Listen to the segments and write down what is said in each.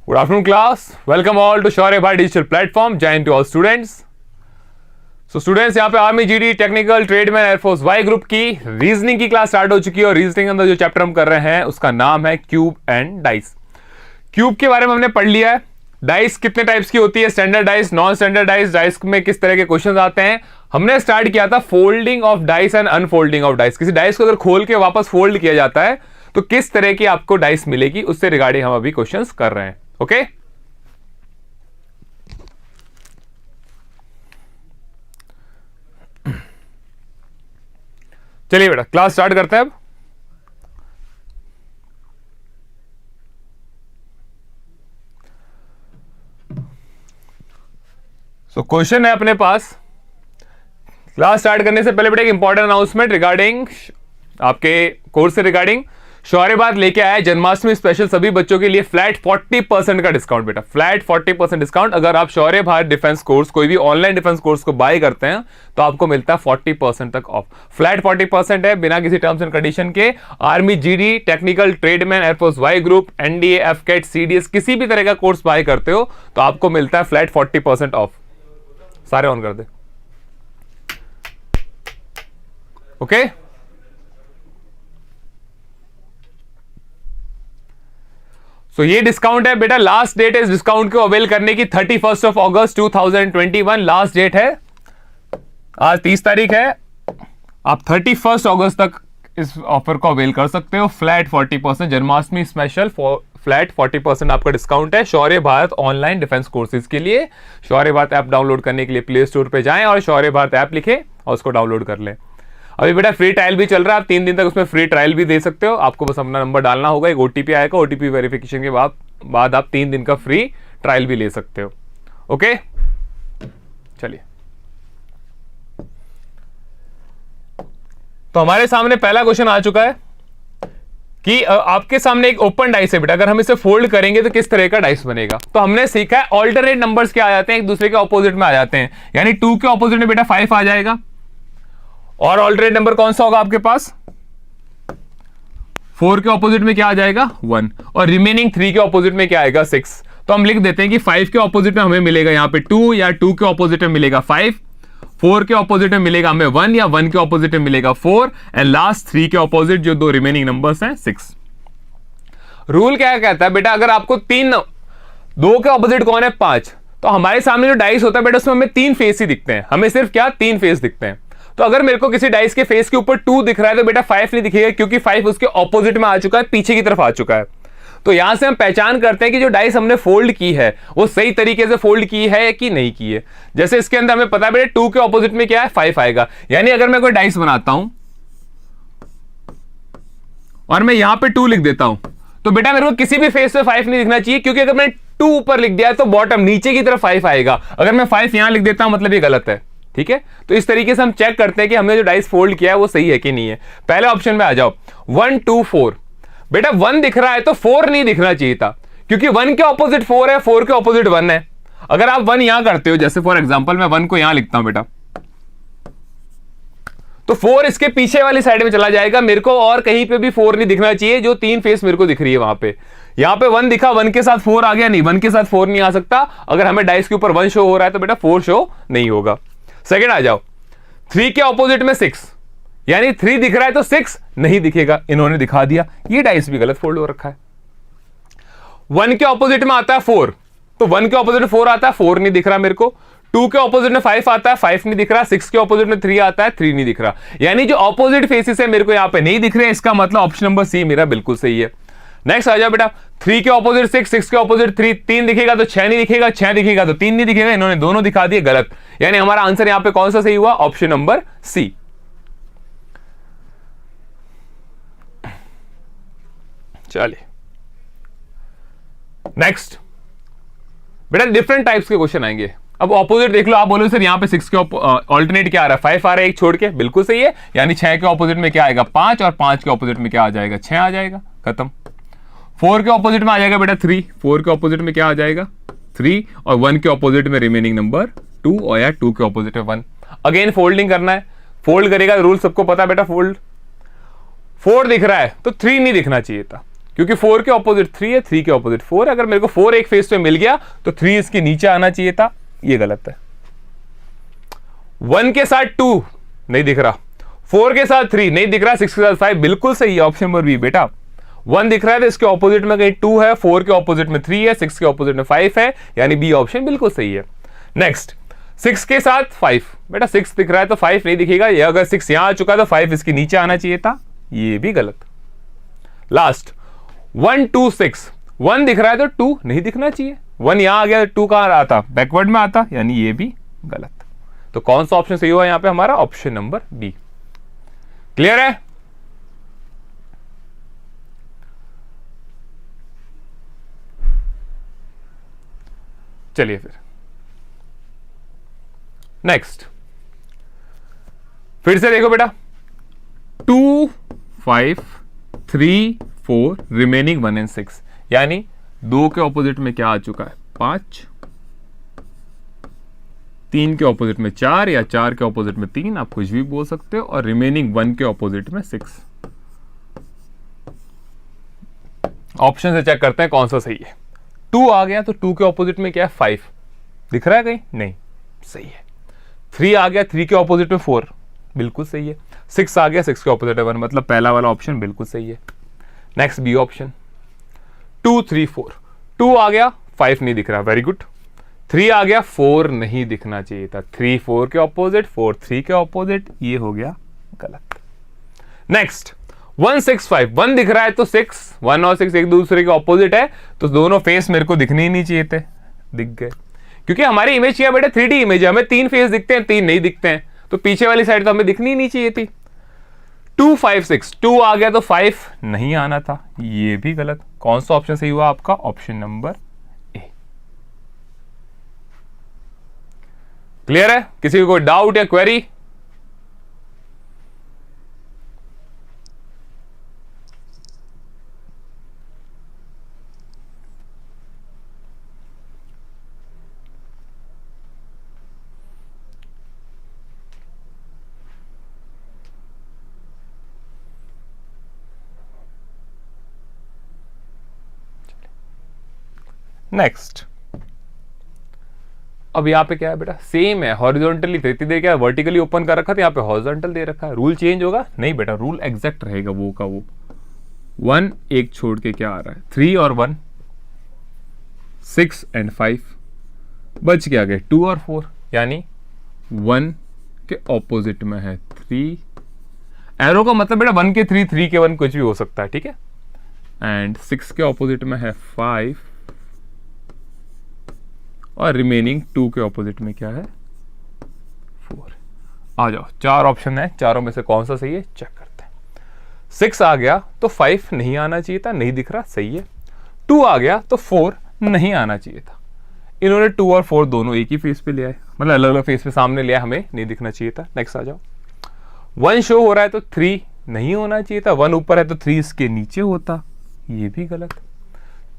Good afternoon, class. Welcome all to Shaurya Bhai Digital Platform. Giant to all students. So students, यहाँ पे army GD technical tradesman air force Y group की reasoning की class start हो चुकी है और reasoning के अंदर जो चैप्टर हम कर रहे हैं उसका नाम है क्यूब एंड डाइस। क्यूब के बारे में हमने पढ़ लिया है। डाइस कितने टाइप्स की होती है, standard dice, non standard dice, dice में किस तरह के क्वेश्चन आते हैं। हमने स्टार्ट किया था folding of dice and unfolding of dice. किसी डाइस को अगर खोल के वापस फोल्ड किया जाता है तो किस तरह की आपको डाइस मिलेगी, उससे रिगार्डिंग हम अभी क्वेश्चंस कर रहे हैं। ओके, चलिए बेटा क्लास स्टार्ट करते हैं अब। क्वेश्चन है अपने पास। क्लास स्टार्ट करने से पहले बेटा एक इंपॉर्टेंट अनाउंसमेंट रिगार्डिंग आपके कोर्स से रिगार्डिंग शौर्य बात लेके आया है जन्माष्टमी स्पेशल सभी बच्चों के लिए फ्लैट 40% का डिस्काउंट। बेटा फ्लैट 40% डिस्काउंट। अगर आप शौर्य भारत डिफेंस कोर्स, कोई भी ऑनलाइन डिफेंस कोर्स को बाय करते हैं तो आपको मिलता है 40% तक ऑफ। फ्लैट 40% है बिना किसी टर्म्स एंड कंडीशन के। Army GD, technical tradesman, air force Y group, NDA, AFCAT, CDS किसी भी तरह का कोर्स बाय करते हो तो आपको मिलता है फ्लैट 40% ऑफ। सारे ऑन कर दे। ओके, सो ये डिस्काउंट है बेटा। लास्ट डेट है इस डिस्काउंट को अवेल करने की 31 अगस्त 2021 लास्ट डेट है। आज 30 तारीख है। आप 31 अगस्त तक इस ऑफर को अवेल कर सकते हो। फ्लैट 40% जन्माष्टमी स्पेशल फ्लैट 40% आपका डिस्काउंट है शौर्य भारत ऑनलाइन डिफेंस कोर्सेज के लिए। शौर्य भारत ऐप डाउनलोड करने के लिए प्ले स्टोर पे जाएं और शौर्य भारत ऐप लिखें और उसको डाउनलोड कर लें। अभी बेटा फ्री ट्रायल भी चल रहा है, आप 3 दिन तक उसमें फ्री ट्रायल भी दे सकते हो। आपको बस अपना नंबर डालना होगा, एक ओटीपी आएगा, ओटीपी वेरिफिकेशन के बाद आप 3 दिन का फ्री ट्रायल भी ले सकते हो। ओके, चलिए तो हमारे सामने पहला क्वेश्चन आ चुका है कि आपके सामने एक ओपन डाइस है बेटा। अगर हम इसे फोल्ड करेंगे तो किस तरह का डाइस बनेगा। तो हमने सीखा है ऑल्टरनेट नंबर्स क्या आ जाते हैं, एक दूसरे के ऑपोजिट में आ जाते हैं। यानी 2 के ऑपोजिट में बेटा 5 आ जाएगा और ऑल्टरनेट नंबर कौन सा होगा आपके पास, 4 के ऑपोजिट में क्या आ जाएगा 1 और रिमेनिंग 3 के ऑपोजिट में क्या आएगा 6। तो हम लिख देते हैं कि 5 के ऑपोजिट में हमें मिलेगा यहां पे 2 या 2 के ऑपोजिट में मिलेगा 5, 4 के ऑपोजिट में मिलेगा हमें 1 या 1 के ऑपोजिट में मिलेगा 4 एंड लास्ट 3 के ऑपोजिट जो 2 रिमेनिंग नंबर्स हैं 6। रूल क्या कहता है बेटा, अगर आपको 2 के ऑपोजिट कौन है 5, तो हमारे सामने जो डाइस होता है बेटा उसमें हमें 3 फेस ही दिखते हैं। हमें सिर्फ क्या 3 फेस दिखते हैं। तो अगर मेरे को किसी डाइस के फेस के ऊपर 2 दिख रहा है तो बेटा 5 नहीं दिखेगा क्योंकि 5 उसके ऑपोजिट में आ चुका है, पीछे की तरफ आ चुका है। तो यहां से हम पहचान करते हैं कि जो डाइस हमने फोल्ड की है वो सही तरीके से फोल्ड की है कि नहीं की है। जैसे इसके अंदर हमें पता है बेटा 2 के ऑपोजिट में क्या है 5 आएगा। यानी अगर मैं कोई डाइस बनाता हूं और मैं यहां पे 2 लिख देता हूं तो बेटा मेरे को किसी भी फेस पे 5 नहीं दिखना चाहिए, क्योंकि अगर मैंने 2 ऊपर लिख दिया है तो बॉटम नीचे की तरफ 5 आएगा। अगर मैं 5 यहां लिख देता हूं मतलब ये गलत है। ठीक है, तो इस तरीके से हम चेक करते हैं कि हमने जो डाइस फोल्ड किया है वो सही है कि नहीं है। पहले ऑप्शन में आ जाओ 1 2 4। बेटा 1 दिख रहा है तो 4 नहीं दिखना चाहिए था, क्योंकि 1 के ऑपोजिट 4 है, 4 के ऑपोजिट 1 है। अगर आप 1 यहां करते हो, जैसे फॉर एग्जांपल मैं 1 को यहां लिखता हूं बेटा, तो 4 इसके पीछे वाली साइड में चला जाएगा। मेरे को और कहीं पे भी 4 नहीं दिखना चाहिए, जो 3 फेस मेरे को दिख रही है वहां पे। यहां पे 1 दिखा, 1 के साथ 4 आ गया, नहीं 1 के साथ 4 नहीं आ सकता। अगर हमें डाइस के ऊपर 1 शो हो रहा है तो बेटा 4 शो नहीं होगा। सेकेंड आ जाओ 3 के ऑपोजिट में 6, यानी 3 दिख रहा है तो 6 नहीं दिखेगा, इन्होंने दिखा दिया, ये डाइस भी गलत फोल्ड हो रखा है। 1 के ऑपोजिट में आता है 4, तो 1 के ऑपोजिट में 4 आता है, 4 नहीं दिख रहा मेरे को। 2 के ऑपोजिट में 5 आता है, 5 नहीं दिख रहा। 6 के ऑपोजिट में 3 आता है, 3 नहीं दिख रहा। यानी जो ऑपोजिट फेसेस है मेरे को यहां पे नहीं दिख रहे, इसका मतलब ऑप्शन नंबर सी मेरा बिल्कुल सही है। नेक्स्ट आ जाओ बेटा 3 के ऑपोजिट 6, 6 के ऑपोजिट 3, 3 दिखेगा तो 6 नहीं दिखेगा, 6 दिखेगा तो 3 नहीं दिखेगा, इन्होंने दोनों दिखा दिए गलत। यानी हमारा आंसर यहां पे कौन सा सही हुआ, ऑप्शन नंबर सी। चलिए नेक्स्ट बेटा डिफरेंट टाइप्स के क्वेश्चन आएंगे। अब ऑपोजिट देख लो, आप बोलो सर यहाँ पे 6 के ऑल्टरनेट क्या आ रहा है, 5 आ रहा है एक छोड़ के, बिल्कुल सही है। यानी 6 के ऑपोजिट में क्या आएगा 5 और 5 के ऑपोजिट में क्या आ जाएगा 6 आ जाएगा, खत्म। 4 के ऑपोजिट में आ जाएगा बेटा 3, 4 के ऑपोजिट में क्या आ जाएगा 3 और 1 के ऑपोजिट में रिमेनिंग नंबर 2 और या 2 के ऑपोजिट में 1। अगेन फोल्डिंग करना है, फोल्ड करेगा रूल सबको पता है बेटा। फोल्ड 4 दिख रहा है तो 3 नहीं दिखना चाहिए था, क्योंकि 4 के ऑपोजिट 3 है, 3 के ऑपोजिट 4 है। अगर मेरे को 4 एक फेस पे मिल गया तो 3 इसके नीचे आना चाहिए था, ये गलत है। 1 के साथ 2 नहीं दिख रहा, 4 के साथ 3 नहीं दिख रहा, 6 के साथ 5 बिल्कुल सही है, ऑप्शन नंबर बी बेटा। 1 दिख रहा है तो इसके ऑपोजिट में कहीं 2 है, 4 के ऑपोजिट में 3 है, 6 के ऑपोजिट में 5 है, यानी बी ऑप्शन बिल्कुल सही है। नेक्स्ट 6 के साथ 5, बेटा 6 दिख रहा है तो 5 नहीं दिखेगा, ये अगर 6 यहां आ चुका तो 5 इसके नीचे आना चाहिए था, ये भी गलत। लास्ट 1 2 6, 1 दिख रहा है तो 2 नहीं दिखना चाहिए, 1 यहां आ गया तो 2 कहां आता, बैकवर्ड में आता, यानी ये भी गलत। तो कौन सा ऑप्शन सही हुआ यहां पे हमारा, ऑप्शन नंबर बी। क्लियर है? चलिए फिर नेक्स्ट, फिर से देखो बेटा, 2 5 3 4 रिमेनिंग 1 एंड 6, यानी 2 के ऑपोजिट में क्या आ चुका है, 5, 3 के ऑपोजिट में 4 या 4 के ऑपोजिट में 3, आप कुछ भी बोल सकते हो, और रिमेनिंग 1 के ऑपोजिट में 6। ऑप्शन से चेक करते हैं कौन सा सही है। 2 आ गया तो 2 के ऑपोजिट में क्या है, 5 दिख रहा है कहीं, नहीं, सही है। 3 आ गया, 3 के ऑपोजिट में 4 बिल्कुल सही है। 6 आ गया, 6 के ऑपोजिट में 1, मतलब पहला वाला ऑप्शन बिल्कुल सही है। नेक्स्ट बी ऑप्शन, 2 3 4, 2 आ गया, 5 नहीं दिख रहा, वेरी गुड। 3 आ गया, 4 नहीं दिखना चाहिए था, 3 4 के ऑपोजिट, 4 3 के ऑपोजिट, ये हो गया गलत। नेक्स्ट 1 6 5, 1 दिख रहा है तो 6, 1 और 6 एक दूसरे के ऑपोजिट है, तो दोनों फेस मेरे को दिखने ही नहीं चाहिए थे, दिख गए। क्योंकि हमारी इमेज क्या बेटा 3D इमेज है, हमें 3 फेस दिखते हैं, 3 नहीं दिखते हैं, तो पीछे वाली साइड तो हमें दिखनी ही नहीं चाहिए थी। 2 5 6, 2 आ गया तो 5 नहीं आना था, ये भी गलत। कौन सा ऑप्शन सही हुआ आपका, ऑप्शन नंबर ए। क्लियर है? किसी को कोई डाउट या क्वेरी? नेक्स्ट, अब यहां पे क्या है बेटा, सेम है, हॉरिजॉन्टली इतनी देर क्या वर्टिकली ओपन कर रखा था, यहां पे हॉरिजॉन्टल दे रखा है। रूल चेंज होगा? नहीं बेटा, रूल एग्जैक्ट रहेगा वो का वो। 1 एक छोड़ के क्या आ रहा है, 3 और 1, 6 एंड 5, बच क्या गए 2 और 4, यानी 1 के ऑपोजिट में है 3। एरो का मतलब बेटा 1 के 3, 3 के 1 कुछ भी हो सकता है, ठीक है। एंड 6 के ऑपोजिट में है 5, और रिमेनिंग 2 के ऑपोजिट में क्या है, 4। आ जाओ, 4 ऑप्शन है, चारों में से कौन सा सही है चेक करते हैं। 6 आ गया तो 5 नहीं आना चाहिए था, नहीं दिख रहा, सही है। 2 आ गया तो 4 नहीं आना चाहिए था। इन्होंने 2 और 4 दोनों एक ही फेस पे ले आए, मतलब अलग अलग फेस पे सामने लिया, हमें नहीं दिखना चाहिए था। नेक्स्ट आ जाओ, 1 शो हो रहा है तो 3 नहीं होना चाहिए था, 1 ऊपर है तो 3 इसके नीचे होता, ये भी गलत।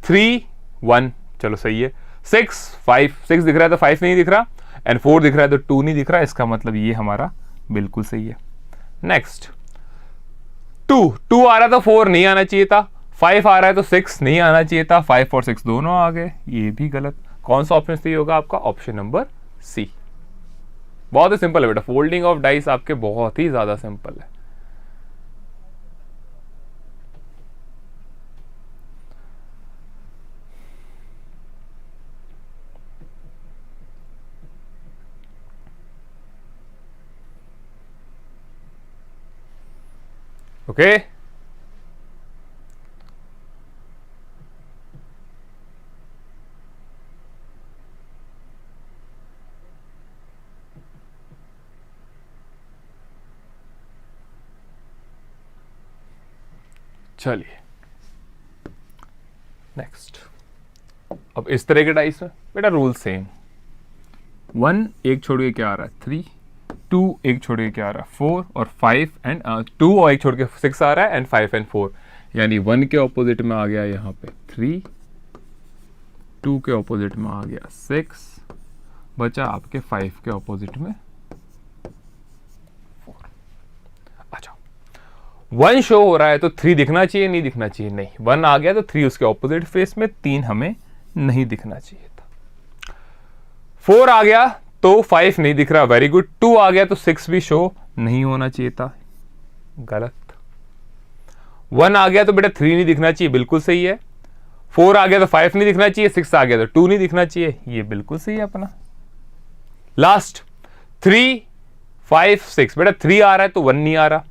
3 1 चलो सही है। 6 5, 6 दिख रहा है तो 5 नहीं दिख रहा, एंड 4 दिख रहा है तो 2 नहीं दिख रहा, इसका मतलब ये हमारा बिल्कुल सही है। नेक्स्ट 2 आ रहा था, 4 नहीं आना चाहिए था, 5 आ रहा है तो 6 नहीं आना चाहिए था, 5 और 6 दोनों आ गए, ये भी गलत। कौन सा ऑप्शन सही होगा आपका, ऑप्शन नंबर सी। बहुत ही सिंपल है बेटा, फोल्डिंग ऑफ डाइस आपके बहुत ही ज्यादा सिंपल है। ओके चलिए नेक्स्ट, अब इस तरह के डाइस में बेटा रूल सेम। 1 एक छोड़ के क्या आ रहा है 3, 2 एक छोड़ के क्या आ रहा है 4, और 5 एंड 2 और एक छोड़ के 6 आ रहा है, एंड 5 एंड 4, यानी 1 के ऑपोजिट में आ गया यहाँ पे 3, 2 के ऑपोजिट में आ गया 6, बचा आपके 5 के ऑपोजिट में 4। आ जाओ, 1 शो हो रहा है तो 3 दिखना चाहिए, नहीं दिखना चाहिए? नहीं, 1 आ गया तो 3 उसके ऑपोजिट फेस में, 3 हमें नहीं दिखना चाहिए था। 4 आ गया तो 5 नहीं दिख रहा, वेरी गुड। 2 आ गया तो 6 भी शो नहीं होना चाहिए था, गलत। 1 आ गया तो बेटा 3 नहीं दिखना चाहिए, बिल्कुल सही है। 4 आ गया तो 5 नहीं दिखना चाहिए, 6 आ गया तो 2 नहीं दिखना चाहिए, ये बिल्कुल सही है अपना। लास्ट 3 5 6, बेटा 3 आ रहा है तो 1 नहीं आ रहा,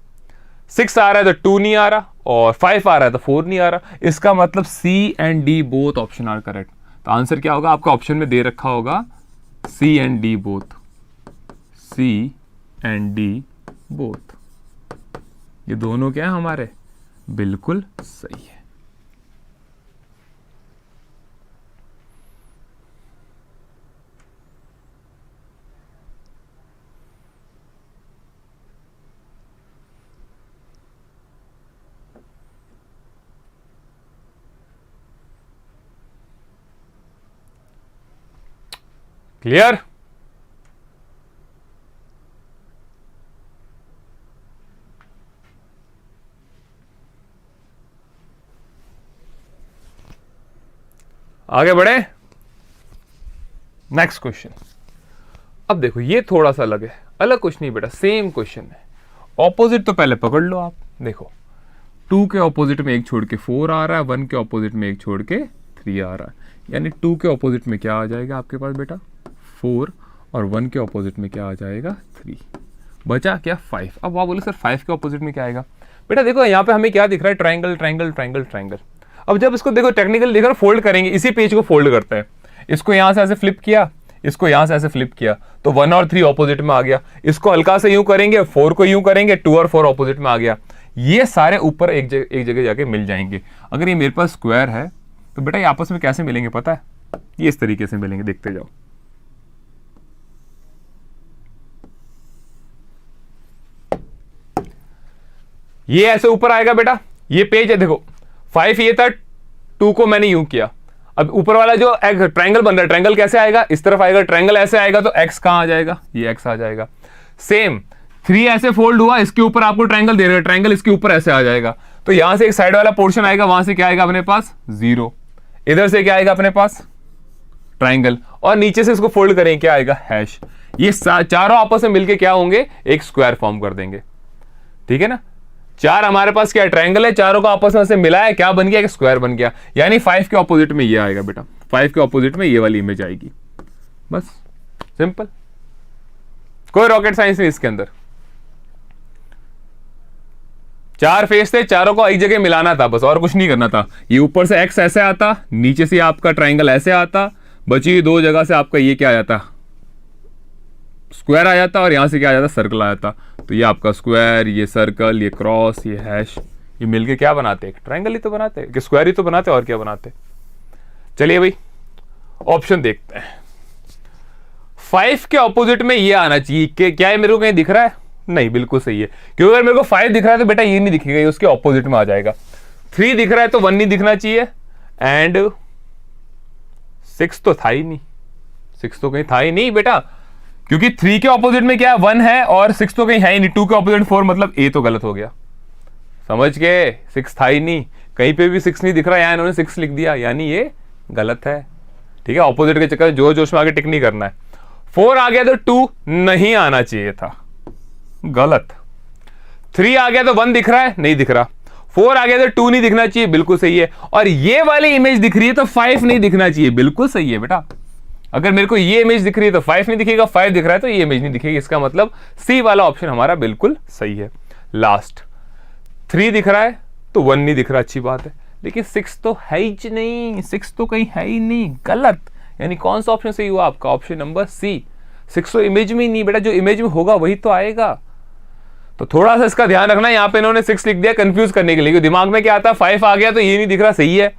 6 आ रहा है तो 2 नहीं आ रहा, और 5 आ रहा है तो 4 नहीं आ रहा। इसका मतलब C and D both option are correct. तो आंसर क्या होगा? आपका ऑप्शन में दे रखा होगा C and D both, C and D both, ये दोनों क्या है हमारे? बिल्कुल सही है। क्लियर? आगे बढ़े, नेक्स्ट क्वेश्चन। अब देखो ये थोड़ा सा अलग है, अलग कुछ नहीं बेटा, सेम क्वेश्चन है। ऑपोजिट तो पहले पकड़ लो आप, देखो 2 के ऑपोजिट में 1 छोड़ के 4 आ रहा है, 1 के ऑपोजिट में 1 छोड़ के 3 आ रहा है, यानी 2 के ऑपोजिट में क्या आ जाएगा आपके पास बेटा? 4, और 1 के ऑपोजिट में क्या आ जाएगा? 3। बचा क्या? 5। अब आप बोले सर 5 के ऑपोजिट में क्या आएगा? बेटा देखो यहाँ पे हमें क्या दिख रहा है? Triangle triangle triangle triangle. अब जब इसको देखो टेक्निकल देखो फोल्ड करेंगे, इसी पेज को फोल्ड करते हैं, इसको यहां से ऐसे फ्लिप किया, इसको यहां से ऐसे फ्लिप किया, तो 1 और 3 ऑपोजिट में आ गया। इसको हल्का से यूं करेंगे, 4 को यूं करेंगे, 2 और 4 ऑपोजिट में आ गया। ये सारे ऊपर एक जगह जाके मिल जाएंगे। अगर ये मेरे पास स्क्वायर है तो बेटा ये आपस में कैसे मिलेंगे पता है? ये इस तरीके से मिलेंगे, देखते जाओ। ये ऐसे ऊपर आएगा बेटा, ये पेज है देखो, 5 ये था, 2 को मैंने यूं किया। अब ऊपर वाला जो ट्रायंगल बन रहा है, ट्रायंगल कैसे आएगा? इस तरफ आएगा, ट्रायंगल ऐसे आएगा तो एक्स कहां आ जाएगा? ये एक्स आ जाएगा। सेम 3 ऐसे फोल्ड हुआ, इसके ऊपर आपको ट्रायंगल दे रहा है, ट्रायंगल इसके ऊपर ऐसे आ जाएगा, तो यहां से एक साइड वाला पोर्शन आएगा, वहां से क्या आएगा अपने पास? 0। इधर से क्या आएगा अपने पास? ट्रायंगल, और नीचे से इसको फोल्ड करें, क्या आएगा? हैश। ये चारों आपस में मिलके क्या होंगे? एक स्क्वायर फॉर्म कर देंगे, ठीक है ना? 4 हमारे पास क्या है? ट्रायंगल है, चारों को आपस में से मिला है, क्या बन गया? एक स्क्वायर बन गया। यानी 5 के ऑपोजिट में ये आएगा बेटा, 5 के ऑपोजिट में ये वाली इमेज आएगी, बस सिंपल, कोई रॉकेट साइंस नहीं इसके अंदर। 4 फेस थे, चारों को एक जगह मिलाना था बस, और कुछ नहीं करना था। ये ऊपर से एक्स ऐसे आता, नीचे से आपका ट्रायंगल ऐसे आता, बची 2 जगह से आपका ये क्या आ जाता? स्क्वायर आ जाता, और यहां से क्या आ जाता? सर्कल आ जाता। तो ये आपका स्क्वायर, ये सर्कल, ये क्रॉस, ये हैश, ये मिलके क्या बनाते? एक ट्रायंगल ही तो बनाते, कि स्क्वायर ही तो बनाते, और क्या बनाते? चलिए भाई ऑप्शन देखते हैं। 5 के ऑपोजिट में ये आना चाहिए, कि क्या है? मेरे को कहीं दिख रहा है? नहीं, बिल्कुल सही है, क्योंकि अगर मेरे को 5 दिख रहा है तो बेटा ये नहीं दिखेगा, ये उसके ऑपोजिट में आ जाएगा। 3 दिख रहा है तो 1 नहीं दिखना चाहिए, एंड 6 तो था ही नहीं, 6 तो कहीं था ही नहीं बेटा, क्योंकि 3 के ऑपोजिट में क्या है? 1 है, और 6 तो कहीं है ही नहीं। 2 के ऑपोजिट 4, मतलब ए तो गलत हो गया, समझ गए? 6 था ही नहीं, कहीं पे भी 6 नहीं दिख रहा, यहां इन्होंने 6 लिख दिया, यानी ये गलत है, ठीक है? ऑपोजिट के चक्कर जोश जोश में आगे टिक नहीं करना है। 4 आ गया तो 2 नहीं आना चाहिए था, गलत। 3 आ गया तो 1 दिख रहा है? नहीं दिख रहा। 4 आ गया तो 2 नहीं दिखना चाहिए, बिल्कुल सही है। और ये वाली इमेज दिख रही है तो 5 नहीं दिखना चाहिए, बिल्कुल सही है बेटा। अगर मेरे को ये इमेज दिख रही है तो 5 नहीं दिखेगा, 5 दिख रहा है तो ये इमेज नहीं दिखेगी, इसका मतलब सी वाला ऑप्शन हमारा बिल्कुल सही है। लास्ट 3 दिख रहा है तो 1 नहीं दिख रहा, अच्छी बात है, लेकिन 6 तो है ही नहीं, 6 तो कहीं है ही नहीं, गलत। यानी कौन सा ऑप्शन सही हुआ आपका? ऑप्शन नंबर सी। 6 तो इमेज में ही नहीं बेटा, जो इमेज में होगा वही तो आएगा। तो थोड़ा सा इसका ध्यान रखना, यहां पे इन्होंने 6 लिख दिया कंफ्यूज करने के लिए, दिमाग में क्या आता? 5 आ गया तो ये नहीं दिख रहा, सही है।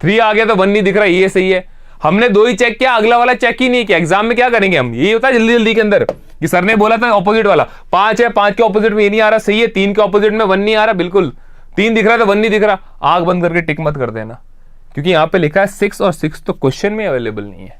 3 आ गया तो 1 नहीं दिख रहा, ये सही है। हमने 2 ही चेक किया, अगला वाला चेक ही नहीं किया। एग्जाम में क्या करेंगे हम? यही होता है जल्दी जल्दी के अंदर, कि सर ने बोला था ऑपोजिट वाला 5 है, 5 के ऑपोजिट में ये नहीं आ रहा, सही है। 3 के ऑपोजिट में 1 नहीं आ रहा, बिल्कुल। 3 दिख रहा है तो 1 नहीं दिख रहा, आंख बंद करके टिक मत कर देना, क्योंकि यहां पे लिखा है 6, और 6 तो क्वेश्चन में अवेलेबल नहीं है।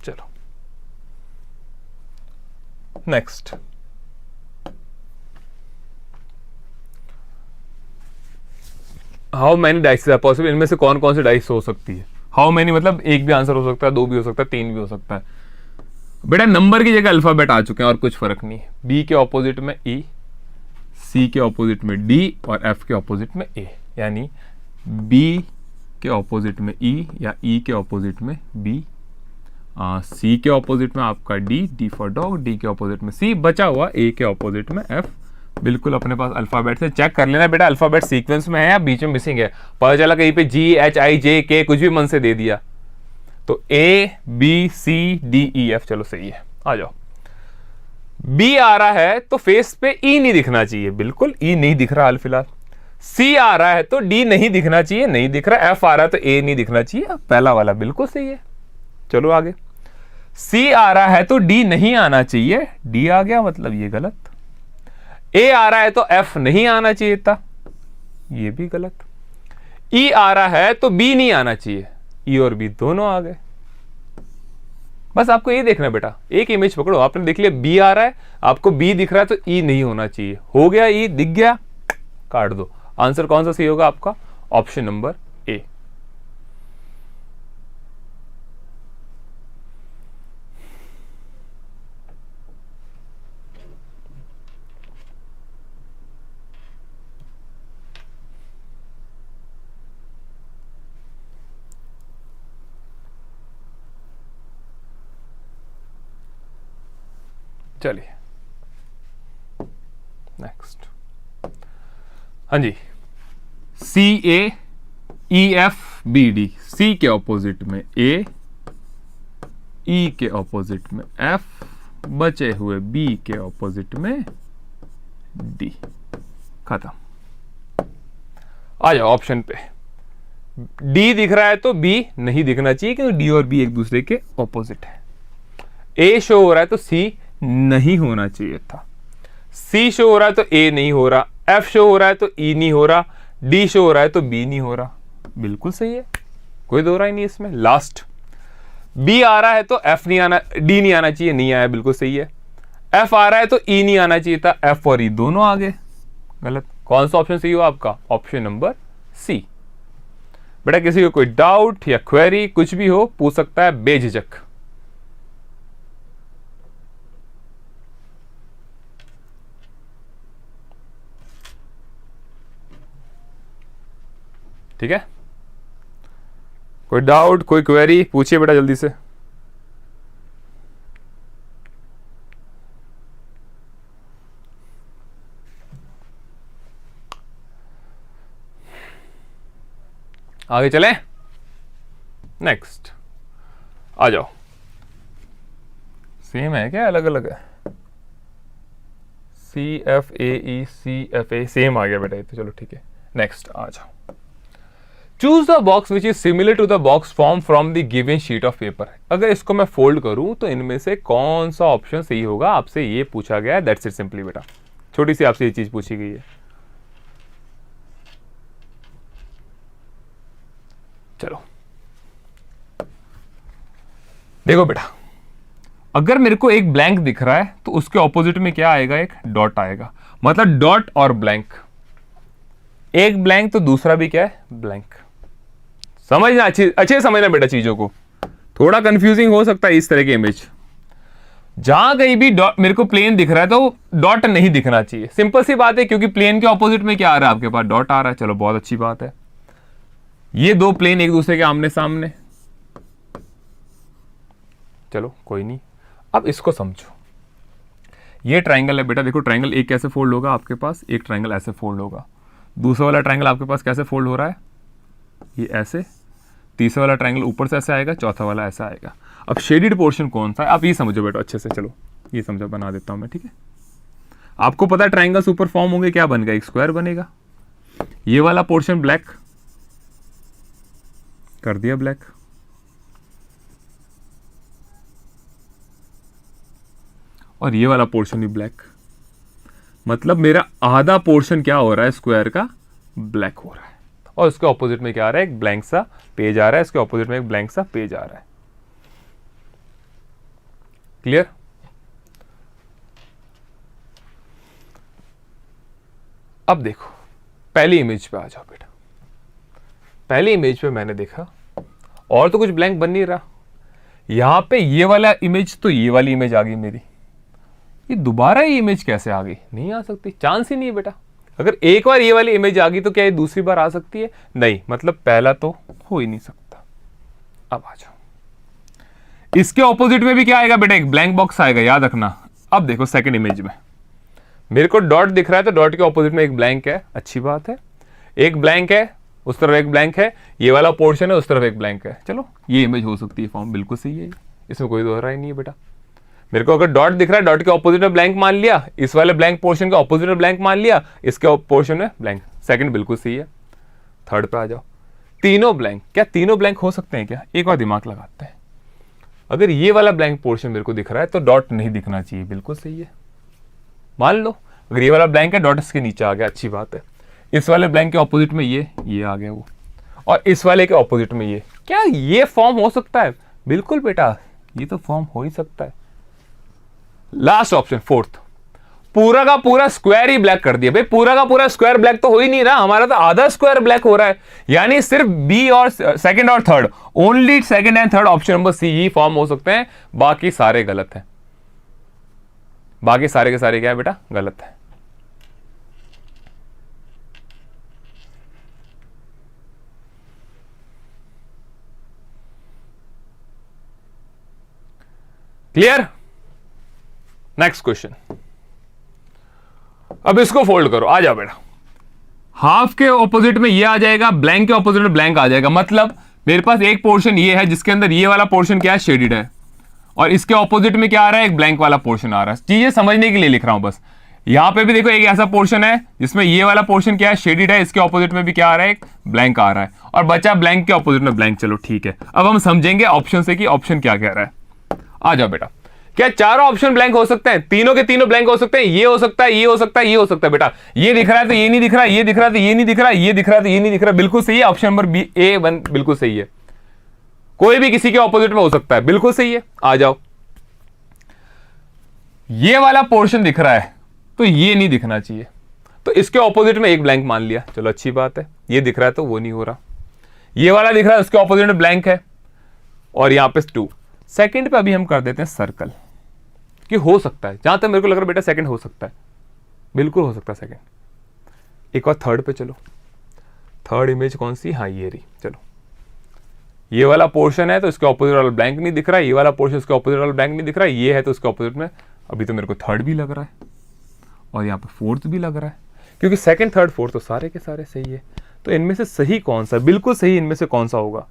चलो next, how many dice are possible, इनमें से कौन कौन सी डाइस हो सकती है। हाउ मैनी मतलब एक भी आंसर हो सकता है, दो भी हो सकता है, तीन भी हो सकता है। बेटा नंबर की जगह अल्फाबेट आ चुके हैं और कुछ फर्क नहीं है। बी के ऑपोजिट में ई, सी के ऑपोजिट में डी और एफ के ऑपोजिट में ए, यानी बी के ऑपोजिट में ई या ई के ऑपोजिट में बी, सी के ऑपोजिट में आपका D, D for dog, D के ऑपोजिट में सी, बचा हुआ ए के ऑपोजिट में एफ। बिल्कुल अपने पास अल्फाबेट से चेक कर लेना बेटा, अल्फाबेट सीक्वेंस में है या बीच में मिसिंग है। पता चला कहीं पे जी एच आई जे के कुछ भी मन से दे दिया, तो A B C D E F, चलो सही है। आ जाओ, बी आ रहा है तो फेस पे ई नहीं दिखना चाहिए, बिल्कुल ई नहीं दिख रहा हाल फिलहाल। सी आ रहा है तो डी नहीं दिखना चाहिए, नहीं दिख रहा। एफ आ रहा है तो ए नहीं दिखना चाहिए, पहला वाला बिल्कुल सही है। चलो आगे, सी आ रहा है तो डी नहीं आना चाहिए, डी आ गया मतलब ये गलत। ए आ रहा है तो एफ नहीं आना चाहिए था, ये भी गलत। ई आ रहा है तो बी नहीं आना चाहिए, ई और बी दोनों आ गए। बस आपको ये देखना बेटा, एक इमेज पकड़ो, आपने देख लिया बी आ रहा है, आपको बी दिख रहा है तो ई नहीं होना चाहिए, हो गया ई दिख गया, काट दो। आंसर कौन सा सही होगा आपका, ऑप्शन नंबर ए। चलिए नेक्स्ट, हाँ जी, सी ए ई एफ बी डी, सी के ऑपोजिट में ए, ई के ऑपोजिट में एफ, बचे हुए बी के ऑपोजिट में डी, खत्म। आ जाओ ऑप्शन पे, डी दिख रहा है तो बी नहीं दिखना चाहिए क्योंकि डी और बी एक दूसरे के ऑपोजिट है। ए शो हो रहा है तो सी नहीं होना चाहिए था, सी शो हो रहा है तो ए नहीं हो रहा, एफ शो हो रहा है तो ई नहीं हो रहा, डी शो हो रहा है तो बी नहीं हो रहा, बिल्कुल सही है, कोई दो राय नहीं इसमें। लास्ट, बी आ रहा है तो एफ नहीं आना, डी नहीं आना चाहिए, नहीं आया, बिल्कुल सही है। एफ आ रहा है तो ई नहीं आना चाहिए था, एफ और ई दोनों आ गए, गलत। कौन सा ऑप्शन सही हो आपका, ऑप्शन नंबर सी। बेटा किसी को कोई डाउट या क्वेरी कुछ भी हो पूछ सकता है बेझिझक। ठीक है, कोई डाउट कोई क्वेरी पूछिए बेटा जल्दी से। आगे चलें, नेक्स्ट आ जाओ। सेम है क्या अलग अलग है, C F A E C F A same आ गया बेटा, तो चलो ठीक है। नेक्स्ट आ जाओ, choose the box which is similar to the box form from the given sheet of paper. अगर इसको मैं फोल्ड करूं तो इनमें से कौन सा ऑप्शन सही होगा, आपसे ये पूछा गया है, दैट्स इट सिंपली बेटा। छोटी सी आपसे ये चीज पूछी गई है। चलो देखो बेटा, अगर मेरे को एक ब्लैंक दिख रहा है तो उसके ऑपोजिट में क्या आएगा, एक डॉट आएगा। मतलब डॉट और ब्लैंक, एक ब्लैंक तो दूसरा भी क्या है, ब्लैंक। समझना, अच्छे समझना बेटा चीजों को, थोड़ा कंफ्यूजिंग हो सकता है इस तरह के इमेज। जहां कहीं भी डॉट मेरे को प्लेन दिख रहा है तो डॉट नहीं दिखना चाहिए, सिंपल सी बात है, क्योंकि प्लेन के ऑपोजिट में क्या आ रहा है आपके पास, डॉट आ रहा है। चलो बहुत अच्छी बात है, ये दो प्लेन एक दूसरे के आमने सामने, चलो कोई नहीं। अब इसको समझो, ये ट्राइंगल है बेटा, देखो ट्राइंगल एक कैसे फोल्ड होगा आपके पास, एक ट्राइंगल ऐसे फोल्ड होगा, दूसरा वाला ट्राइंगल आपके पास कैसे फोल्ड हो रहा है, ये ऐसे, तीसरा वाला ट्राइंगल ऊपर से ऐसे आएगा, चौथा वाला ऐसा आएगा। अब शेडेड पोर्शन कौन सा है, आप ये समझो बेटा अच्छे से, चलो ये समझो, बना देता हूं मैं, ठीक है। आपको पता है ट्राइंगल्स ऊपर फॉर्म होंगे, क्या बनेगा, एक स्क्वायर बनेगा। ये वाला पोर्शन ब्लैक कर दिया, ब्लैक, और ये वाला पोर्शन भी ब्लैक। मतलब मेरा आधा पोर्शन क्या हो रहा है स्क्वायर का, ब्लैक हो रहा है, और उसके ऑपोजिट में क्या आ रहा है, एक ब्लैंक सा पेज आ रहा है, इसके ऑपोजिट में एक ब्लैंक सा पेज आ रहा है। क्लियर? अब देखो पहली इमेज पे आ जाओ बेटा। पहली इमेज पे मैंने देखा और तो कुछ ब्लैंक बन नहीं रहा। यहां पे ये वाला इमेज, तो ये वाली इमेज आ गई मेरी। ये दोबारा ये इमेज कैसे आ गई? नहीं आ सकती, चांस ही नहीं है बेटा। अगर एक बार ये वाली इमेज आ गई तो क्या ये दूसरी बार आ सकती है? नहीं, मतलब पहला तो हो ही नहीं सकता। अब आ जाओ, इसके ऑपोजिट में भी क्या आएगा बेटा? एक ब्लैंक बॉक्स आएगा, याद रखना। अब देखो सेकंड इमेज में मेरे को डॉट दिख रहा है, तो डॉट के ऑपोजिट में एक ब्लैंक है, अच्छी बात है। एक ब्लैंक है, उस तरफ एक ब्लैंक है, ये वाला पोर्शन है, उस तरफ एक ब्लैंक है। चलो ये इमेज हो सकती है, फॉर्म बिल्कुल सही है, इसमें कोई दोहराई नहीं है बेटा। मेरे को अगर डॉट दिख रहा है, डॉट के ऑपोजिट में ब्लैंक मान लिया, इस वाले ब्लैंक पोर्शन के ऑपोजिट में ब्लैंक मान लिया, इसके पोर्शन में ब्लैंक। सेकंड बिल्कुल सही है। थर्ड पे आ जाओ, तीनों ब्लैंक। क्या तीनों ब्लैंक हो सकते हैं क्या? एक और दिमाग लगाते हैं। अगर ये वाला ब्लैंक पोर्शन मेरे को दिख रहा है तो डॉट नहीं दिखना चाहिए, बिल्कुल सही है। मान लो अगर ये वाला ब्लैंक है, डॉट इसके नीचे आ गया, अच्छी बात है। इस वाले ब्लैंक के ऑपोजिट में ये आ गया वो, और इस वाले के ऑपोजिट में ये। क्या ये फॉर्म हो सकता है? बिल्कुल बेटा, ये तो फॉर्म हो ही सकता है। लास्ट ऑप्शन फोर्थ, पूरा का पूरा स्क्वायर ही ब्लैक कर दिया। भाई पूरा का पूरा स्क्वायर ब्लैक तो हो ही नहीं रहा, हमारा तो आधा स्क्वायर ब्लैक हो रहा है। यानी सिर्फ बी और सेकंड और third, only second and third option number C ही फॉर्म हो सकते हैं, बाकी सारे गलत हैं। बाकी सारे के सारे क्या है बेटा? गलत है। क्लियर? Next question. अब इसको फोल्ड करो, आ जाओ बेटा। हाफ के ऑपोजिट में ये आ जाएगा, ब्लैंक के ऑपोजिट में ब्लैंक आ जाएगा। मतलब मेरे पास एक पोर्शन ये है जिसके अंदर ये वाला पोर्शन क्या है? शेडिड है, और इसके ऑपोजिट में क्या आ रहा है? एक ब्लैंक वाला पोर्शन आ रहा है। चीजें समझने के लिए लिख रहा हूं बस। यहां पे भी देखो एक ऐसा पोर्शन है जिसमें ये वाला पोर्शन क्या है? शेडिड है, इसके ऑपोजिट में भी क्या आ रहा है? एक ब्लैंक आ रहा है, और बचा ब्लैंक के ऑपोजिट में ब्लैंक। चलो ठीक है, अब हम समझेंगे ऑप्शन से कि ऑप्शन क्या कह रहा है। आ जाओ बेटा। क्या चारों ऑप्शन ब्लैंक हो सकते हैं? तीनों के तीनों ब्लैंक हो सकते हैं। ये हो सकता है, ये हो सकता है, ये हो सकता है बेटा। ये दिख रहा है तो ये नहीं दिख रहा, ये दिख रहा है तो ये नहीं दिख रहा, ये दिख रहा है तो ये नहीं दिख रहा। बिल्कुल सही है, ऑप्शन नंबर बी A1 बिल्कुल सही है। कोई भी किसी के ऑपोजिट में हो सकता है, बिल्कुल सही है। आ जाओ, ये वाला पोर्शन दिख रहा है तो ये नहीं दिखना चाहिए, तो इसके ऑपोजिट में एक ब्लैंक मान लिया। चलो अच्छी बात है। ये दिख रहा है तो वो नहीं हो रहा। ये वाला दिख रहा है, उसके ऑपोजिट में ब्लैंक है, और यहां पे 2। सेकंड पे अभी हम कर देते हैं सर्कल, कि हो सकता है। जहां तक मेरे को लग रहा है बेटा सेकंड हो सकता है, बिल्कुल हो सकता है सेकंड। एक और थर्ड पे चलो। थर्ड इमेज कौन सी? हाँ ये रही। चलो, ये वाला पोर्शन है तो इसके ऑपोजिट वाला ब्लैंक नहीं दिख रहा, ये वाला पोर्शन इसके ऑपोजिट वाला ब्लैंक नहीं दिख रहा, ये है तो इसके ऑपोजिट में अभी तो मेरे को थर्ड भी लग रहा है, और यहाँ पे फोर्थ भी लग रहा है, क्योंकि सेकंड थर्ड फोर्थ तो सारे के सारे सही है। तो इनमें से सही कौन सा? बिल्कुल सही इनमें से कौन सा होगा?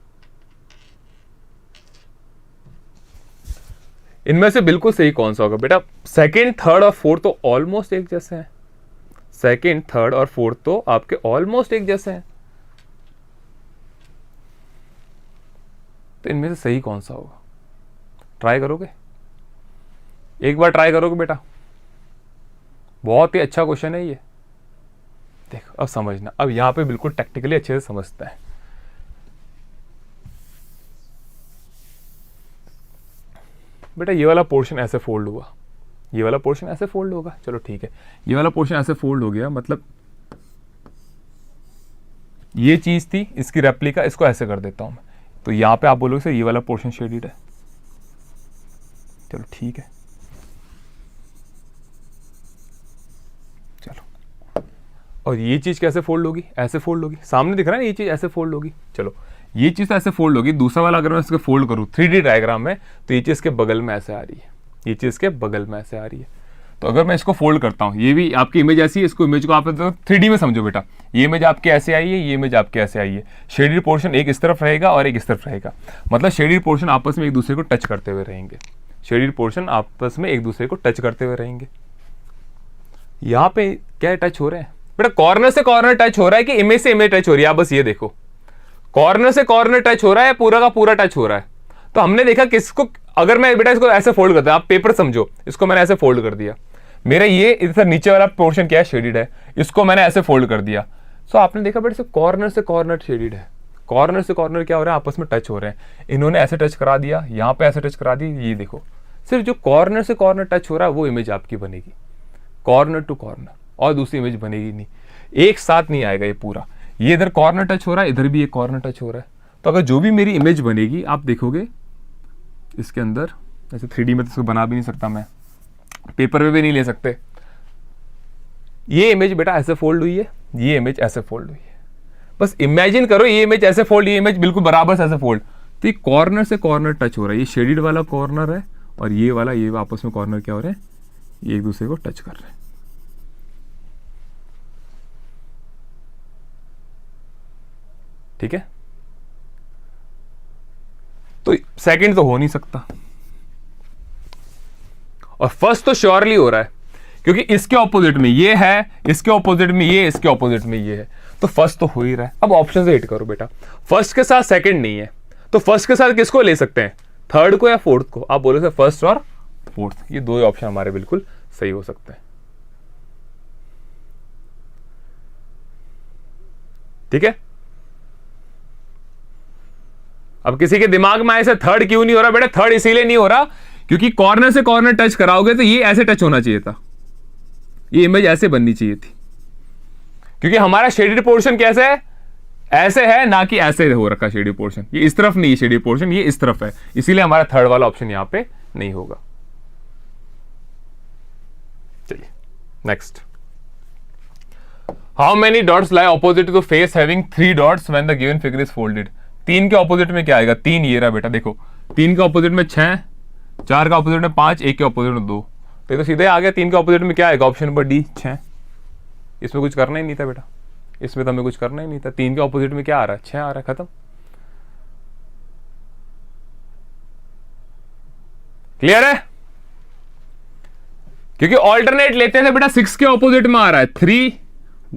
इनमें से बिल्कुल सही कौन सा होगा बेटा? सेकंड थर्ड और फोर्थ तो ऑलमोस्ट एक जैसे हैं। सेकंड थर्ड और फोर्थ तो आपके ऑलमोस्ट एक जैसे हैं, तो इनमें से सही कौन सा होगा? ट्राई करोगे? एक बार ट्राई करोगे बेटा? बहुत ही अच्छा क्वेश्चन है ये। देखो अब समझना, अब यहां पे बिल्कुल टेक्निकली अच्छे से समझते हैं। बेटा ये वाला पोर्शन ऐसे फोल्ड हुआ, ये वाला पोर्शन ऐसे फोल्ड होगा। चलो ठीक है, ये वाला पोर्शन ऐसे फोल्ड हो गया, मतलब ये चीज थी, इसकी रेप्लिका, इसको ऐसे कर देता हूं मैं। तो यहां पे आप बोलोगे सर ये वाला पोर्शन शेडिड है। चलो ठीक है, चलो। और ये चीज कैसे फोल्ड होगी? ऐसे फोल्ड होगी। सामने दिख रहा है ना, ये चीज ऐसे फोल्ड होगी। चलो ये चीज तो ऐसे फोल्ड होगी। दूसरा वाला अगर मैं इसको फोल्ड करूं 3D डायग्राम में, तो ये चीज के बगल में ऐसे आ रही है, ये चीज के बगल में ऐसे आ रही है। तो अगर मैं इसको फोल्ड करता हूं, ये भी आपकी इमेज ऐसी है, इसको इमेज को आप 3D में समझो बेटा। ये इमेज आपके ऐसे आई है, ये इमेज आपके ऐसे आई है। शेडेड पोर्शन एक इस तरफ रहेगा और एक इस तरफ रहेगा, मतलब शेडेड पोर्शन आपस में एक दूसरे को टच करते हुए रहेंगे। शेडेड पोर्शन आपस में एक दूसरे को टच करते हुए रहेंगे। यहाँ पे क्या टच हो रहे हैं बेटा? कॉर्नर से कॉर्नर टच हो रहा है कि इमेज से इमेज टच हो रही है? आप बस ये देखो, कॉर्नर से कॉर्नर टच हो रहा है, पूरा का पूरा टच हो रहा है। तो हमने देखा किसको, अगर मैं बेटा इसको ऐसे फोल्ड करता हूं, आप पेपर समझो, इसको मैंने ऐसे फोल्ड कर दिया, मेरा ये इधर नीचे वाला पोर्शन क्या है? शेडिड है। इसको मैंने ऐसे फोल्ड कर दिया, सो आपने देखा बेटा कॉर्नर से कॉर्नर शेडिड है। कॉर्नर से कॉर्नर क्या हो रहा है? आपस में टच हो रहे हैं। इन्होंने ऐसे टच करा दिया, यहाँ पे ऐसे टच करा दी, ये देखो सिर्फ जो कॉर्नर से कॉर्नर टच हो रहा है वो इमेज आपकी बनेगी, कॉर्नर टू कॉर्नर, और दूसरी इमेज बनेगी नहीं, एक साथ नहीं आएगा ये पूरा। ये इधर कॉर्नर टच हो रहा है, इधर भी एक कॉर्नर टच हो रहा है, तो अगर जो भी मेरी इमेज बनेगी आप देखोगे इसके अंदर, जैसे 3D में तो इसको बना भी नहीं सकता मैं, पेपर पे भी नहीं ले सकते, ये इमेज बेटा ऐसे फोल्ड हुई है, ये इमेज ऐसे फोल्ड हुई है, बस इमेजिन करो ये इमेज ऐसे फोल्ड, ये इमेज बिल्कुल बराबर से ऐसे फोल्ड, तो ये कॉर्नर से कॉर्नर टच हो रहा है, ये शेडेड वाला कॉर्नर है और ये वाला, ये आपस में कॉर्नर क्या हो रहे हैं, ये एक दूसरे को टच कर रहे हैं। ठीक है, तो सेकंड तो हो नहीं सकता, और फर्स्ट तो श्योरली हो रहा है, क्योंकि इसके ऑपोजिट में ये है, इसके ऑपोजिट में ये, इसके ऑपोजिट में ये है, तो फर्स्ट तो हो ही रहा है। अब ऑप्शन से हिट करो बेटा, फर्स्ट के साथ सेकंड नहीं है, तो फर्स्ट के साथ किसको ले सकते हैं, थर्ड को या फोर्थ को, आप बोलोगे फर्स्ट और फोर्थ, ये दो ऑप्शन हमारे बिल्कुल सही हो सकते हैं। ठीक है, अब किसी के दिमाग में ऐसे थर्ड क्यों नहीं हो रहा बेटा, थर्ड इसीलिए नहीं हो रहा क्योंकि कॉर्नर से कॉर्नर टच कराओगे तो ये ऐसे टच होना चाहिए था, ये इमेज ऐसे बननी चाहिए थी, क्योंकि हमारा शेडेड पोर्शन कैसे है, ऐसे है, ना कि ऐसे हो रखा शेडेड पोर्शन, ये इस तरफ नहीं है शेडेड पोर्शन, ये इस तरफ है, इसीलिए हमारा थर्ड वाला ऑप्शन यहां पे नहीं होगा। चलिए next, how many dots lie opposite to face having 3 dots when the given figure is folded. 3 के ऑपोजिट में क्या आएगा, 3 ये रहा बेटा, देखो 3 के ऑपोजिट में 6, 4 का ऑपोजिट में 5, 1 के ऑपोजिट में 2, तो सीधे आ गया। 3 के ऑपोजिट में क्या आएगा, ऑप्शन नंबर डी 6, इसमें कुछ करना ही नहीं था बेटा, इसमें तो हमें कुछ करना ही नहीं था। 3 के ऑपोजिट में क्या आ रहा है, 6 आ रहा है, खत्म। क्लियर है, क्योंकि ऑल्टरनेट लेते थे बेटा, 6 के ऑपोजिट में आ रहा है 3,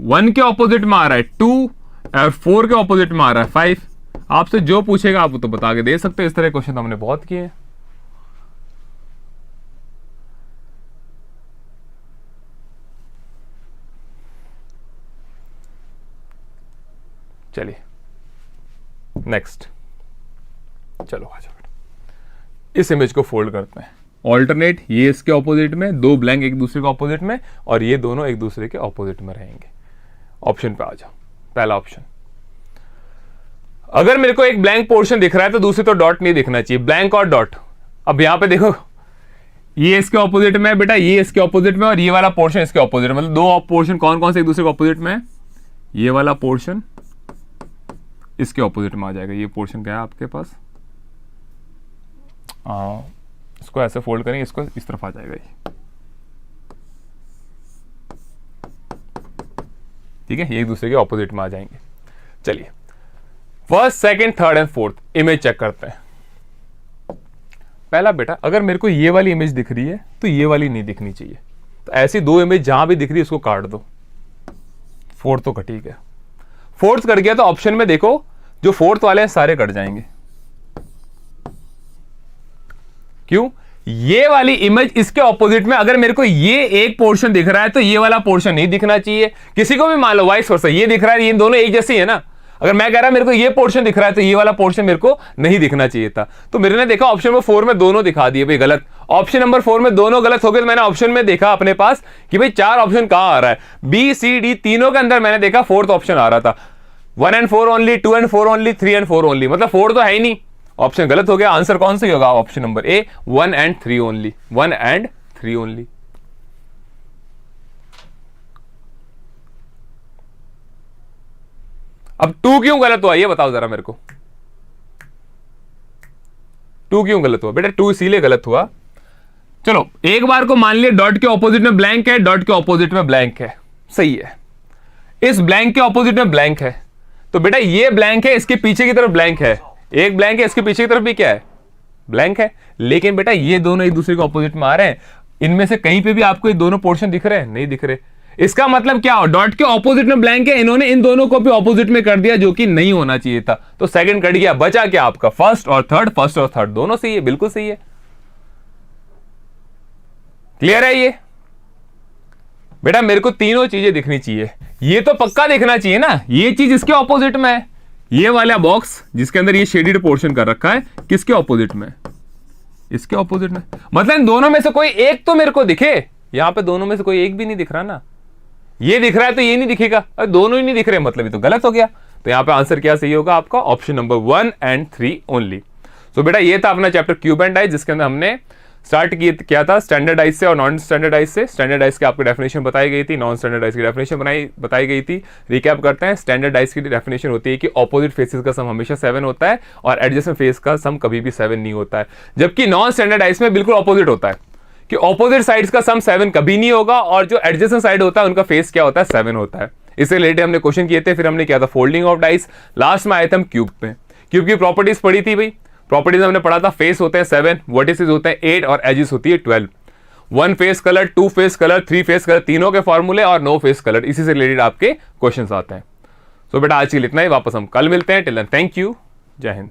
1 के ऑपोजिट में आ रहा है 2 और 4 के ऑपोजिट में आ रहा है 5। आपसे जो पूछेगा आप तो बता के दे सकते हो, इस तरह क्वेश्चन हमने बहुत किए हैं। चलिए नेक्स्ट, चलो आ जाओ, इस इमेज को फोल्ड करते हैं, ऑल्टरनेट, ये इसके ऑपोजिट में, 2 ब्लैंक एक दूसरे के ऑपोजिट में, और ये दोनों एक दूसरे के ऑपोजिट में रहेंगे। ऑप्शन पे आ जाओ, पहला ऑप्शन, अगर मेरे को एक ब्लैंक पोर्शन दिख रहा है तो दूसरे तो डॉट नहीं दिखना चाहिए, ब्लैंक और डॉट। अब यहां पे देखो, ये इसके ऑपोजिट में है बेटा, ये इसके ऑपोजिट में, और ये वाला पोर्शन इसके ऑपोजिट, मतलब 2 पोर्शन कौन कौन से एक दूसरे के ऑपोजिट में है, ये वाला पोर्शन इसके ऑपोजिट में आ जाएगा। ये पोर्शन क्या है आपके पास, इसको ऐसे फोल्ड करेंगे, इसको इस तरफ आ जाएगा ये, ठीक है, ये एक दूसरे के ऑपोजिट में आ जाएंगे। चलिए first, second, third and fourth image check करते हैं। पहला बेटा, अगर मेरे को ये वाली इमेज दिख रही है तो ये वाली नहीं दिखनी चाहिए, तो ऐसी 2 इमेज जहां भी दिख रही है उसको काट दो। फोर्थ तो कट ही गया, फोर्थ कट गया तो ऑप्शन में देखो जो फोर्थ वाले हैं सारे कट जाएंगे। क्यों, ये वाली इमेज इसके ऑपोजिट में, अगर मेरे को ये एक पोर्शन दिख रहा है तो ये वाला पोर्शन नहीं दिखना चाहिए। किसी को भी मान लो वाइस वर्सा, ये दिख रहा है, ये दोनों एक जैसे है ना, अगर मैं कह रहा मेरे को ये पोर्शन दिख रहा है तो ये वाला पोर्शन मेरे को नहीं दिखना चाहिए था। तो मेरे ने देखा ऑप्शन नंबर 4 में दोनों दिखा दिए भाई गलत, ऑप्शन नंबर 4 में दोनों गलत हो गए। तो मैंने ऑप्शन में देखा अपने पास कि भाई 4 ऑप्शन कहां आ रहा है, बी सी डी तीनों के अंदर मैंने देखा 4th ऑप्शन आ रहा था, 1 and 4 only, 2 and 4 only, 3 and 4 only, मतलब 4 तो है ही नहीं, ऑप्शन गलत हो गया। आंसर कौन सा होगा, option number A 1 and 3 only, 1 and 3 only. अब 2 क्यों गलत हुआ ये बताओ जरा मेरे को, 2 क्यों गलत हुआ बेटा, 2 इसीलिए गलत हुआ, चलो एक बार को मान लिया डॉट के ऑपोजिट में ब्लैंक है, डॉट के ऑपोजिट में ब्लैंक है, सही है, इस ब्लैंक के ऑपोजिट में ब्लैंक है, तो बेटा ये ब्लैंक है, इसके पीछे की तरफ ब्लैंक है, एक ब्लैंक है, इसके पीछे की तरफ भी क्या है, ब्लैंक है। लेकिन बेटा ये दोनों एक दूसरे के ऑपोजिट में आ रहे हैं, इनमें से कहीं पे भी आपको ये दोनों पोर्शन दिख रहे हैं, नहीं दिख रहे। इसका मतलब क्या हो, डॉट के ऑपोजिट में ब्लैंक है, इन्होंने इन दोनों को भी ऑपोजिट में कर दिया, जो कि नहीं होना चाहिए था, तो सेकंड कट गया, बचा क्या आपका फर्स्ट और थर्ड, फर्स्ट और थर्ड दोनों सही है, बिल्कुल सही है। क्लियर है ये बेटा, मेरे को तीनों चीजें दिखनी चाहिए, ये तो पक्का दिखना चाहिए ना, ये चीज इसके ऑपोजिट में है, ये वाला बॉक्स जिसके अंदर ये शेडेड पोर्शन कर रखा है किसके ऑपोजिट में, इसके ऑपोजिट में, मतलब इन दोनों में से कोई एक तो मेरे को दिखे। यहां पे दोनों में से कोई एक भी नहीं दिख रहा ना, ये दिख रहा है तो ये नहीं दिखेगा, अरे दोनों ही नहीं दिख रहे मतलब ये तो गलत हो गया। तो यहां पे आंसर क्या सही होगा आपका, ऑप्शन नंबर 1 and 3 ओनली। सो बेटा ये था अपना चैप्टर क्यूब एंड डाइस, जिसके अंदर हमने स्टार्ट किया था स्टैंडर्डाइज से और नॉन स्टैंडर्डाइज से। स्टैंडर्डाइज की आपको डेफिनेशन बताई गई थी, नॉन स्टैंडर्डाइज की डेफिनेशन बताई गई थी। रिकैप करते हैं, स्टैंडर्डाइज की डेफिनेशन होती है कि ऑपोजिट फेसेस का सम हमेशा 7 होता है और एडजेसेंट फेस का सम कभी भी 7 नहीं होता है। जबकि नॉन स्टैंडर्डाइज में बिल्कुल ऑपोजिट होता है कि ऑपोजिट साइड्स का सम 7 कभी नहीं होगा और जो एडजेसेंट साइड होता है उनका फेस क्या होता है, 7 होता है। इससे रिलेटेड हमने क्वेश्चन किए थे, फिर हमने किया था फोल्डिंग ऑफ डाइस, लास्ट में आए थे हम क्यूब पे। क्यूब की प्रॉपर्टीज पढ़ी थी भाई, प्रॉपर्टीज हमने पढ़ा था, फेस होते हैं 7, वर्टिसेस होते हैं 8 और एजेस होती है 12। 1 face colour, 2 face colour, 3 face colour, तीनों के फॉर्मूले और नो फेस कलर, इसी से रिलेटेड आपके क्वेश्चंस आते हैं। सो बेटा आज के लिए इतना ही, वापस हम कल मिलते हैं। टिल देन थैंक यू, जय हिंद।